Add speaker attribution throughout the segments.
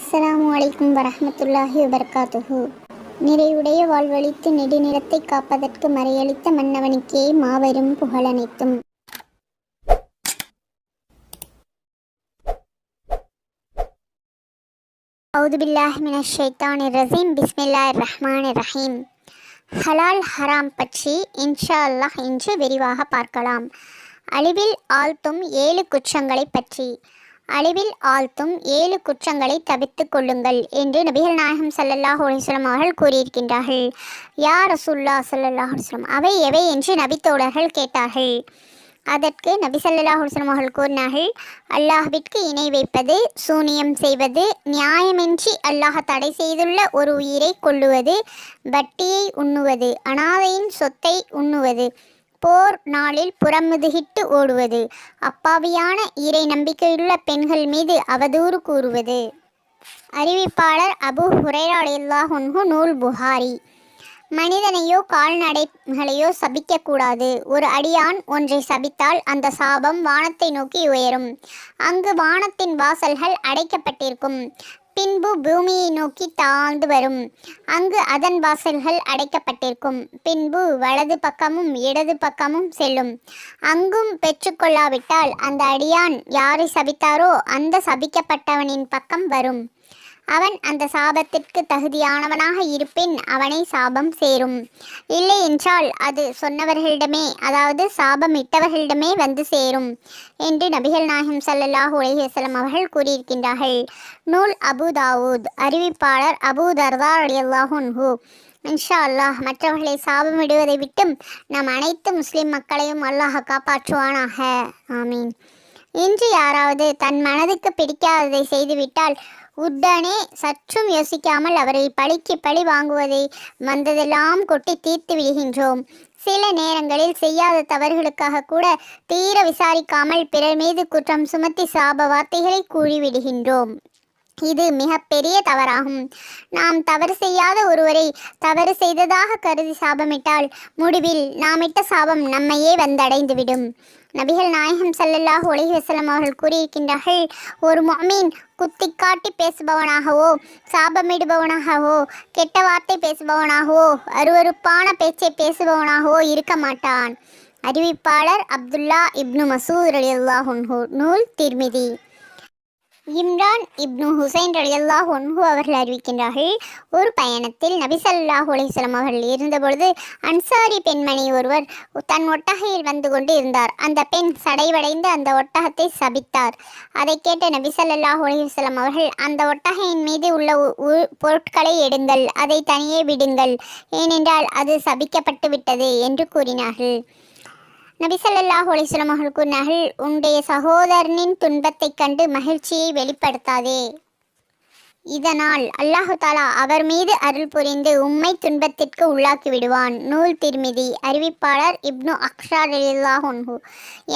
Speaker 1: அஸ்ஸலாமு அலைக்கும் வரஹ்மத்துல்லாஹி வபரகாத்துஹு. நிறைவுடைய வாழ்வழித்து நெடுநிலத்தை காப்பதற்கு மறையளித்த மன்னவனுக்கே மாபெரும் புகழனைத்தும். அவுது பில்லாஹி மினஷ் ஷைத்தானிர் ரஜீம். பிஸ்மில்லாஹிர் ரஹ்மானிர் ரஹீம். ஹலால் ஹராம் பற்றி இன்ஷா அல்லாஹ் இன்று விரிவாக பார்க்கலாம். அழிவில் ஆழ்த்தும் 7 குற்றங்களை பற்றி. அழிவில் ஆழ்த்தும் 7 குற்றங்களை தவிர்த்து கொள்ளுங்கள் என்று நபிகள் நாயகம் ஸல்லல்லாஹு அலைஹி வஸல்லம் அவர்கள் கூறியிருக்கின்றார்கள். யா ரசூலுல்லாஹ் ஸல்லல்லாஹு அலைஹி வஸல்லம், அவை எவை என்று நபித்தோழர்கள் கேட்டார்கள். அதற்கு நபி ஸல்லல்லாஹு அலைஹி வஸல்லம் அவர்கள் கூறினார்கள், அல்லாஹ்விற்கு இணை வைப்பது, சூனியம் செய்வது, நியாயமின்றி அல்லாஹ் தடை செய்துள்ள ஒரு உயிரை கொல்லுவது, வட்டியை உண்ணுவது, அனாதையின் சொத்தை உண்ணுவது, போர் நாளில் புறமுதுகிட்டு ஓடுவது, அப்பாவியான இறை நம்பிக்கையுள்ள பெண்கள் மீது அவதூறு கூறுவது. அறிவிப்பாளர் அபூ ஹுரைரா ரலியல்லாஹு அன்ஹு. நூல் புகாரி. மனிதனையோ கால்நடைகளையோ சபிக்கக்கூடாது. ஒரு அடியான் ஒன்றை சபித்தால் அந்த சாபம் வானத்தை நோக்கி உயரும். அங்கு வானத்தின் வாசல்கள் அடைக்கப்பட்டிருக்கும். பின்பு பூமியை நோக்கி தாழ்ந்து வரும். அங்கு அதன் வாசல்கள் அடைக்கப்பட்டிருக்கும். பின்பு வலது பக்கமும் இடது பக்கமும் செல்லும். அங்கும் பெற்றுக்கொள்ளாவிட்டால் அந்த அடியான் யாரை சபித்தாரோ அந்த சபிக்கப்பட்டவனின் பக்கம் வரும். அவன் அந்த சாபத்திற்கு தகுதியானவனாக இருப்பின் அவனை சாபம் சேரும். இல்லை என்றால் அது சொன்னவர்களிடமே, அதாவது சாபமிட்டவர்களிடமே வந்து சேரும் என்று நபிகள் நாயகம் ஸல்லல்லாஹு அலைஹி வஸல்லம் அவர்கள் கூறியிருக்கின்றார்கள். நூல் அபூ தாவூத். அறிவிப்பாளர் அபூ தர்தா ரலியல்லாஹு அன்ஹு. இன்ஷா அல்லாஹ் மற்றவர்களை சாபமிடுவதை விட்டும் நம் அனைத்து முஸ்லிம் மக்களையும் அல்லாஹ் காப்பாற்றுவானாக. ஆமீன். இன்று யாராவது தன் மனதுக்கு பிடிக்காததை செய்துவிட்டால் உடனே சற்றும் யோசிக்காமல் அவரை பழிக்கு பழி வாங்குவதை வந்ததெல்லாம் கொட்டி தீர்த்து விடுகின்றோம். சில நேரங்களில் செய்யாத தவறுகளுக்காக கூட தீர விசாரிக்காமல் பிறர் மீது குற்றம் சுமத்தி சாப வார்த்தைகளை கூறிவிடுகின்றோம். இது மிகப்பெரிய தவறாகும். நாம் தவறு செய்யாத ஒருவரை தவறு செய்ததாக கருதி சாபமிட்டால் முடிவில் நாமிட்ட சாபம் நம்மையே வந்தடைந்துவிடும். நபிகள் நாயகம் ஸல்லல்லாஹு அலைஹி வஸல்லம் அவர்கள் கூறியிருக்கின்றார்கள், ஒரு முஃமின் குத்தி காட்டி பேசுபவனாகவோ, சாபமிடுபவனாகவோ, கெட்ட வார்த்தை பேசுபவனாகவோ, அருவருப்பான பேச்சை பேசுபவனாகவோ இருக்க மாட்டான். அறிவிப்பாளர் அப்துல்லா இப்னு மசூத் ரலியல்லாஹு அன்ஹு. நூல் திர்மிதி. இம்ரான் இப்னு ஹுசைன் ரலியல்லாஹு அன்ஹு அவர்கள் அறிவிக்கின்றார்கள், ஒரு பயணத்தில் நபி ஸல்லல்லாஹு அலைஹி வஸல்லம் அவர்கள் இருந்தபொழுது அன்சாரி பெண்மணி ஒருவர் தன் ஒட்டகையில் வந்து கொண்டு இருந்தார். அந்த பெண் சடைவடைந்து அந்த ஒட்டகத்தை சபித்தார். அதை கேட்ட நபி ஸல்லல்லாஹு அலைஹி வஸல்லம் அவர்கள், அந்த ஒட்டகையின் மீது உள்ள பொருட்களை எடுங்கள், அதை தனியே விடுங்கள், ஏனென்றால் அது சபிக்கப்பட்டு விட்டது என்று கூறினார்கள். நபி ஸல்லல்லாஹு அலைஹி வஸல்லம் அவர்கள் கூறினார்கள், உன்னுடைய சகோதரனின் துன்பத்தைக் கண்டு மகிழ்ச்சியை வெளிப்படுத்தாதே. இதனால் அல்லாஹு தாலா அவர் மீது அருள் புரிந்து உம்மை துன்பத்திற்கு உள்ளாக்கி விடுவான். நூல் திர்மிதி. அறிவிப்பாளர் இப்னு அக்ஷா ரலியல்லாஹு அன்ஹு.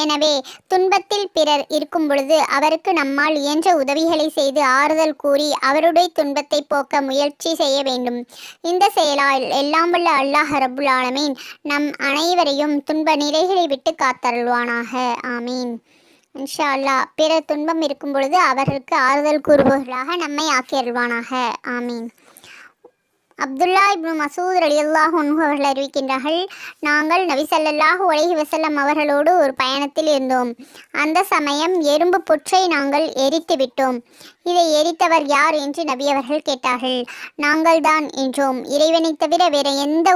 Speaker 1: எனவே துன்பத்தில் பிறர் இருக்கும் பொழுது அவருக்கு நம்மால் இயன்ற உதவிகளை செய்து ஆறுதல் கூறி அவருடைய துன்பத்தை போக்க முயற்சி செய்ய வேண்டும். இந்த செயலால் எல்லாம் வல்ல அல்லாஹ் ரப்புல் ஆலமீன் நம் அனைவரையும் துன்ப நிலைகளை விட்டு காத்தருள்வானாக. ஆமீன். இன்ஷா அல்லாஹ் பிறர் துன்பம் இருக்கும் பொழுது அவர்களுக்கு ஆறுதல் கூறுபவர்களாக நம்மை ஆக்கியருள்வானாக. ஆமீன். அப்துல்லா இப்னு மசூத் ரலியல்லாஹு அன்ஹு அவர்கள் அறிவிக்கின்றார்கள், நாங்கள் நபி ஸல்லல்லாஹு அலைஹி வஸல்லம் அவர்களோடு ஒரு பயணத்தில் இருந்தோம். அந்த சமயம் எறும்பு புற்றை நாங்கள் எரித்து விட்டோம். இதை எரித்தவர் யார் என்று நபி அவர்கள் கேட்டார்கள். நாங்கள் தான் என்றோம். இறைவனை தவிர வேற எந்த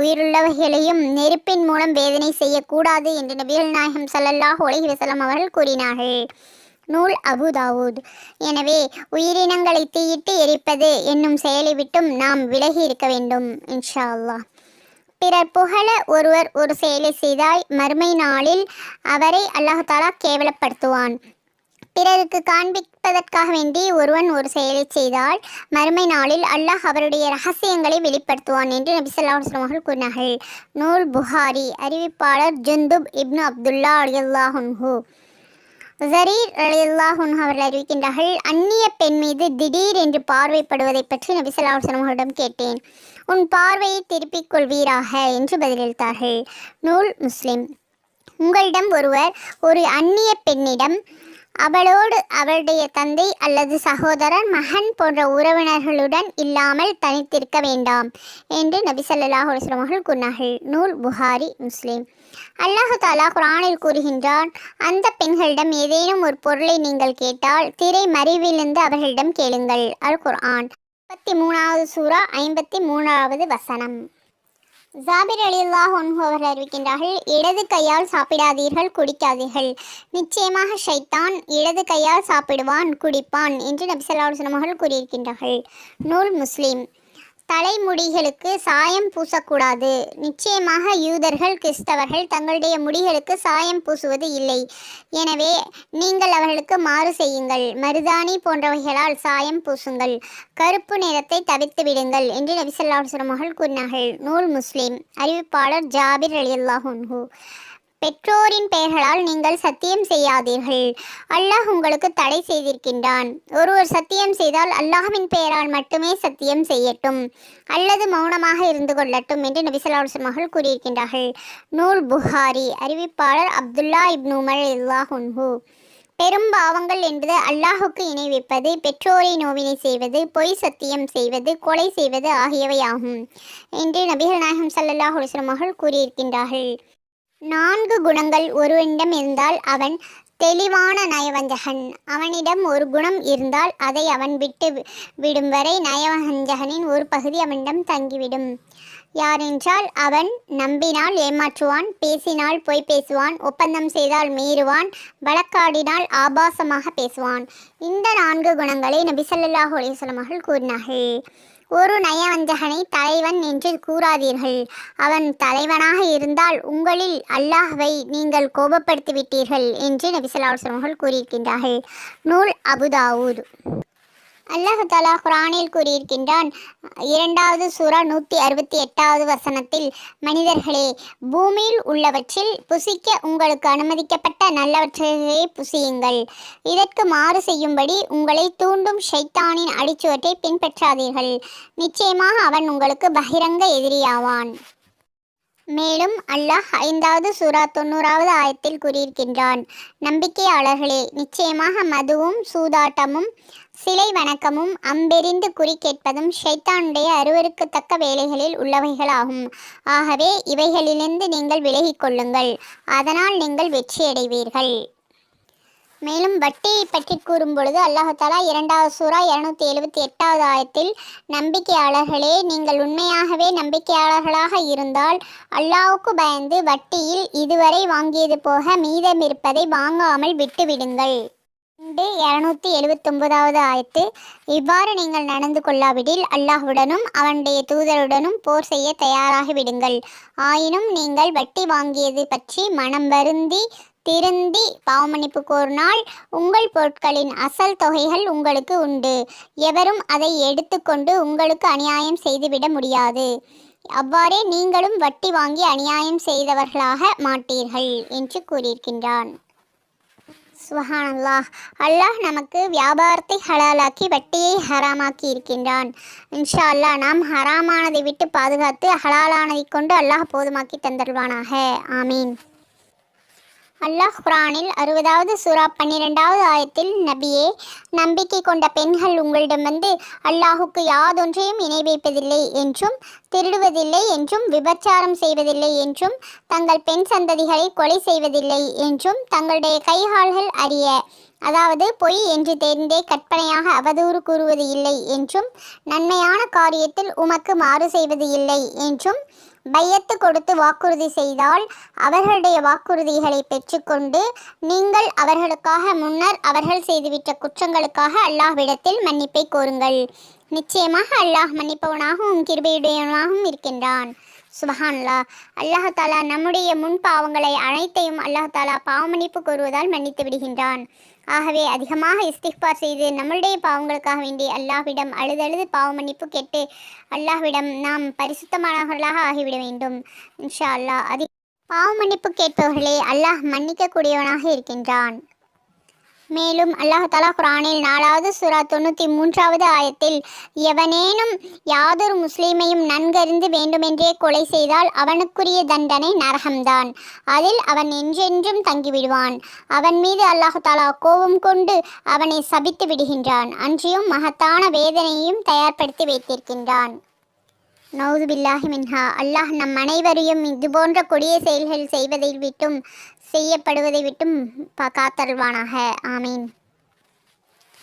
Speaker 1: உயிருள்ளவைகளையும் நெருப்பின் மூலம் வேதனை செய்யக்கூடாது என்று நபிகள் நாயகம் ஸல்லல்லாஹு அலைஹி வஸல்லம் அவர்கள் கூறினார்கள். நூல் அபூ தாவூத். எனவே உயிரினங்களை தீயிட்டு எரிப்பது என்னும் செயலை விட்டும் நாம் விலகி இருக்க வேண்டும். இன்ஷா அல்லாஹ். பிறர் புகழ ஒருவர் ஒரு செயலை செய்தால் மறுமை நாளில் அவரை அல்லாஹ் தஆலா கேவலப்படுத்துவான். பிறருக்கு காண்பிப்பதற்காக வேண்டி ஒருவன் ஒரு செயலை செய்தால் மறுமை நாளில் அல்லாஹ் அவருடைய ரகசியங்களை வெளிப்படுத்துவான் என்று நபி ஸல்லல்லாஹு அலைஹி வஸல்லம் அவர்கள் கூறினார்கள். நூல் புகாரி. அறிவிப்பாளர் ஜுந்துப் இப்னு அப்துல்லா ரலியல்லாஹு அன்ஹு. ஜரீர் ரலியல்லாஹு அன்ஹு அவர்கள் அறிவிக்கின்றார்கள், அந்நிய பெண் மீது திடீர் என்று பார்வைப்படுவதை பற்றி நபி ஸல்லல்லாஹு அலைஹி வஸல்லம் அவர்களிடம் கேட்டேன். உன் பார்வையை திருப்பிக் கொள்வீராக என்று பதிலளித்தார்கள். நூல் முஸ்லிம். உங்களிடம் ஒருவர் ஒரு அந்நிய பெண்ணிடம் அவளோடு அவளுடைய தந்தை அல்லது சகோதரர், மகன் போன்ற உறவினர்களுடன் இல்லாமல் தனித்திருக்க வேண்டாம் என்று நபி ஸல்லல்லாஹு அலைஹி வஸல்லம் அவர்கள் கூறினார்கள். நூல் புகாரி, முஸ்லிம். அல்லாஹு தாலா குர்ஆனில் கூறுகின்றான், அந்த பெண்களிடம் ஏதேனும் ஒரு பொருளை நீங்கள் கேட்டால் திரை மறைவிலிருந்து அவர்களிடம் கேளுங்கள். அல் குர்ஆன் 33வது சூரா 53வது வசனம். ஜாபிர் ரலியல்லாஹு அன்ஹு அவர்கள் அறிவிக்கின்றார்கள், இடது கையால் சாப்பிடாதீர்கள், குடிக்காதீர்கள். நிச்சயமாக ஷைத்தான் இடது கையால் சாப்பிடுவான், குடிப்பான் என்று நபி ஸல்லல்லாஹு அலைஹி வஸல்லம் அவர்கள் கூறியிருக்கின்றார்கள். நூல் முஸ்லிம். தலைமுடிகளுக்கு சாயம் பூசக்கூடாது. நிச்சயமாக யூதர்கள், கிறிஸ்தவர்கள் தங்களுடைய முடிகளுக்கு சாயம் பூசுவது இல்லை. எனவே நீங்கள் அவர்களுக்கு மாறு செய்யுங்கள். மருதாணி போன்றவைகளால் சாயம் பூசுங்கள். கருப்பு நிறத்தை தவிர்த்து விடுங்கள் என்று நபி ஸல்லல்லாஹு அலைஹி வஸல்லம் அவர்கள் கூறினார்கள். நூல் முஸ்லிம். அறிவிப்பாளர் ஜாபிர் ரலியல்லாஹு அன்ஹு. பெற்றோரின் பெயர்களால் நீங்கள் சத்தியம் செய்யாதீர்கள். அல்லாஹ் உங்களுக்கு தடை செய்திருக்கின்றான். ஒருவர் சத்தியம் செய்தால் அல்லாஹ்வின் பெயரால் மட்டுமே சத்தியம் செய்யட்டும் அல்லது மௌனமாக இருந்து கொள்ளட்டும் என்று நபி ஸல்லல்லாஹு அலைஹி வஸல்லம் அவர்கள் கூறியிருக்கின்றார்கள். நூல் புகாரி. அறிவிப்பாளர் அப்துல்லா இப்னு உமர் ரலியல்லாஹு அன்ஹு. பெரும் பாவங்கள் என்பது அல்லாஹுக்கு இணை வைப்பது, பெற்றோரை நோவினை செய்வது, பொய் சத்தியம் செய்வது, கொலை செய்வது ஆகியவையாகும் என்று நபிகள் நாயகம் ஸல்லல்லாஹு அலைஹி வஸல்லம் அவர்கள் கூறியிருக்கின்றார்கள். 4 குணங்கள் ஒருவனிடம் இருந்தால் அவன் தெளிவான நயவஞ்சகன். அவனிடம் ஒரு குணம் இருந்தால் அதை அவன் விட்டு விடும் வரை நயவஞ்சகனின் ஒரு பகுதி அவனிடம் தங்கிவிடும். யாரென்றால், அவன் நம்பினால் ஏமாற்றுவான், பேசினால் பொய் பேசுவான், ஒப்பந்தம் செய்தால் மீறுவான், வழக்காடினால் ஆபாசமாக பேசுவான். இந்த 4 குணங்களை நபி ஸல்லல்லாஹு அலைஹி வஸல்லம் அவர்கள் கூறினார்கள். ஒரு நயவஞ்சகனை தலைவன் என்று கூறாதீர்கள். அவன் தலைவனாக இருந்தால் உங்களில் அல்லாஹ்வை நீங்கள் கோபப்படுத்திவிட்டீர்கள் என்று நபி ஸல்லல்லாஹு அலைஹி வஸல்லம் அவர்கள் கூறியிருக்கின்றார்கள். நூல் அபுதாவூத். அல்லாஹ் தஆலா குர்ஆனில் கூறியிருக்கின்றான், 2வது சூரா 168வது வசனத்தில், மனிதர்களே, பூமியில் உள்ளவற்றில் புசிக்க உங்களுக்கு அனுமதிக்கப்பட்ட நல்லவற்றையே புசியுங்கள். இதற்கு மாறு செய்யும்படி உங்களை தூண்டும் ஷைத்தானின் அடிச்சுவற்றை பின்பற்றாதீர்கள். நிச்சயமாக அவன் உங்களுக்கு பகிரங்க எதிரியாவான். மேலும் அல்லாஹ் 5வது சூரா 90வது ஆயத்தில் கூறியிருக்கின்றான், நம்பிக்கையாளர்களே, நிச்சயமாக மதுவும் சூதாட்டமும் சிலை வணக்கமும் அம்பெறிந்து குறி கேட்பதும் ஷைத்தானுடைய அருவருக்கத்தக்க வேலைகளில் உள்ளவைகளாகும். ஆகவே இவைகளிலிருந்து நீங்கள் விலகிக் கொள்ளுங்கள். அதனால் நீங்கள் வெற்றியடைவீர்கள். மேலும் வட்டியை பற்றி கூறும் பொழுது அல்லாஹ் தஆலா 2வது சூரா 278வது ஆயத்தில், நம்பிக்கையாளர்களே, நீங்கள் உண்மையாகவே நம்பிக்கையாளர்களாக இருந்தால் அல்லாஹ்வுக்கு பயந்து வட்டியில் இதுவரை வாங்கியது போக மீதமிருப்பதை வாங்காமல் விட்டுவிடுங்கள். 279வது ஆயத்து, இவ்வாறு நீங்கள் நடந்து கொள்ளாவிடில் அல்லாஹ்வுடனும் அவனுடைய தூதருடனும் போர் செய்ய தயாராகிவிடுங்கள். ஆயினும் நீங்கள் வட்டி வாங்கியது பற்றி மனம் வருந்தி திருந்தி பாவமன்னிப்பு கோரினால் உங்கள் பொருட்களின் அசல் தொகைகள் உங்களுக்கு உண்டு. எவரும் அதை எடுத்துக்கொண்டு உங்களுக்கு அநியாயம் செய்துவிட முடியாது. அவ்வாறே நீங்களும் வட்டி வாங்கி அநியாயம் செய்தவர்களாக மாட்டீர்கள் என்று கூறியிருக்கின்றான். சுப்ஹானல்லாஹ். அல்லாஹ் நமக்கு வியாபாரத்தை ஹலாலாக்கி வட்டியை ஹராமாக்கி இருக்கின்றான். இன்ஷா அல்லாஹ் நாம் ஹராமானதை விட்டு பாதுகாத்து ஹலாலானதை கொண்டு அல்லாஹ் போதுமாக்கி தந்தருவானாக. ஆமீன். அல்லாஹ் குர்ஆனில் 60வது சூரா 12வது ஆயத்தில், நபியே, நம்பிக்கை கொண்ட பெண்கள் உங்களிடம் வந்து அல்லாஹுக்கு யாதொன்றையும் இணை வைப்பதில்லை என்றும், திருடுவதில்லை என்றும், விபச்சாரம் செய்வதில்லை என்றும், தங்கள் பெண் சந்ததிகளை கொலை செய்வதில்லை என்றும், தங்களுடைய கைகால்கள் அறிய, அதாவது பொய் என்று தெரிந்தே கற்பனையாக அவதூறு கூறுவது இல்லை என்றும், நன்மையான காரியத்தில் உமக்கு மாறு செய்வது இல்லை என்றும், பையத்து கொடுத்து வாக்குறுதி செய்தால் அவர்களுடைய வாக்குறுதிகளை பெற்றுக்கொண்டு நீங்கள் அவர்களுக்காக முன்னர் அவர்கள் செய்துவிட்ட குற்றங்களுக்காக அல்லாஹ்விடத்தில் மன்னிப்பை கோருங்கள். நிச்சயமாக அல்லாஹ் மன்னிப்பவனாகவும் கிருபையுடையவனாகவும் இருக்கின்றான். சுப்ஹானல்லாஹ். அல்லாஹ் தஆலா நம்முடைய முன் பாவங்களை அனைத்தையும் அல்லாஹ் தஆலா பாவமன்னிப்பு கோருவதால் மன்னித்து விடுகின்றான். ஆகவே அதிகமாக இஸ்திக்பார் செய்து நம்முடைய பாவங்களுக்காக வேண்டி அல்லாஹ்விடம் அழுதழுது பாவமன்னிப்பு கேட்டு அல்லாஹ்விடம் நாம் பரிசுத்தமானவர்களாக ஆகிவிட வேண்டும். இன்ஷா அல்லாஹ் பாவமன்னிப்பு கேட்பவர்களே அல்லாஹ் மன்னிக்கக்கூடியவனாக இருக்கின்றான். மேலும் அல்லாஹ் தஆலா குர்ஆனில் 4வது சூரா 93வது ஆயத்தில் எவனேனும் யாதொரு முஸ்லிமையும் நன்கறிந்து வேண்டுமென்றே கொலை செய்தால் அவனுக்குரிய தண்டனை நரகம்தான், அதில் அவன் என்றென்றும் தங்கிவிடுவான், அவன் மீது அல்லாஹ் தஆலா கோபம் கொண்டு அவனை சபித்து விடுகின்றான், அன்றியும் மகத்தான வேதனையையும் தயார்படுத்தி வைத்திருக்கின்றான். நவுது பில்லாஹி மின்ஹா. அல்லாஹ் நம் அனைவரையும் இதுபோன்ற கொடிய செயல்கள் செய்வதை விட்டும் செய்யப்படுவதை விட்டும் காத்தருள்வானாக. ஆமீன்.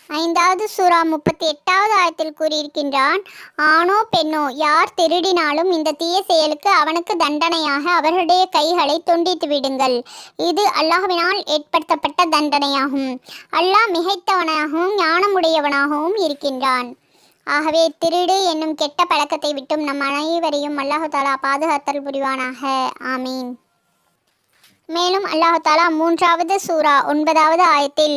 Speaker 1: 5வது சூரா 38வது ஆயத்தில் கூறியிருக்கின்றான், ஆணோ பெண்ணோ யார் திருடினாலும் இந்த தீய செயலுக்கு அவனுக்கு தண்டனையாக அவர்களுடைய கைகளை துண்டித்து விடுங்கள், இது அல்லாஹ்வினால் ஏற்படுத்தப்பட்ட தண்டனையாகும், அல்லாஹ் மிகைத்தவனாகவும் ஞானமுடையவனாகவும் இருக்கின்றான். ஆகவே திருடு என்னும் கெட்ட பழக்கத்தை விட்டும் நம் அனைவரையும் அல்லாஹ் தஆலா பாதுகாத்தல் புரிவானாக. ஆமீன். மேலும் அல்லாஹ் தஆலா 3வது சூரா 9வது ஆயத்தில்,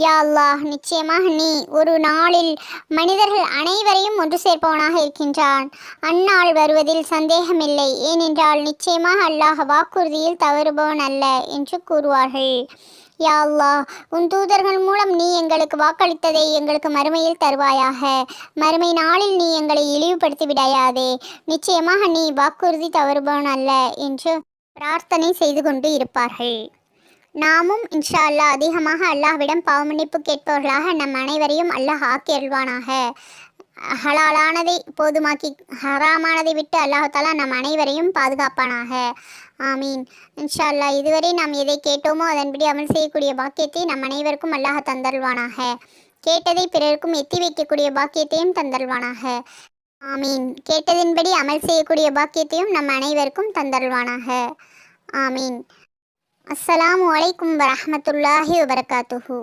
Speaker 1: யா அல்லாஹ், நிச்சயமாக நீ ஒரு நாளில் மனிதர்கள் அனைவரையும் ஒன்று சேர்ப்பவனாக இருக்கின்றான், அந்நாள் வருவதில் சந்தேகமில்லை, ஏனென்றால் நிச்சயமாக அல்லாஹ் வாக்குறுதியில் தவறுபவன் அல்ல என்று கூறுவார்கள். யா அல்லாஹ், உன் தூதர்கள் மூலம் நீ எங்களுக்கு வாக்களித்ததை எங்களுக்கு மறுமையில் தருவாயாக, மறுமை நாளில் நீ எங்களை இழிவுபடுத்தி விடாயாதே, நிச்சயமாக நீ வாக்குறுதி தவறுபவன் அல்ல என்று பிரார்த்தனை செய்து கொண்டு இருப்பார்கள். நாமும் இன்ஷா அல்லாஹ் அதிகமாக அல்லாஹ்விடம் பாவமன்னிப்பு கேட்பவர்களாக நம் அனைவரையும் அல்லாஹ் ஆக்கி அருள்வானாக. ஹலாலானதை போதுமாக்கி ஹராமானதை விட்டு அல்லாஹ் தஆலா நம் அனைவரையும் பாதுகாப்பானாக. ஆமீன். இன்ஷா அல்லாஹ் இதுவரை நாம் எதை கேட்டோமோ அதன்படி அமல் செய்யக்கூடிய பாக்கியத்தை நம் அனைவருக்கும் அல்லாஹ் தந்தருள்வானாக. கேட்டதை பிறருக்கும் எத்தி வைக்கக்கூடிய பாக்கியத்தையும் தந்தருள்வானாக. ஆமீன். கேட்டதின்படி அமல் செய்யக்கூடிய பாக்கியத்தையும் நம் அனைவருக்கும் தந்தருள்வானாக. ஆமீன். அஸ்ஸலாமு அலைக்கும் வரஹ்மத்துல்லாஹி வபரகாத்துஹு.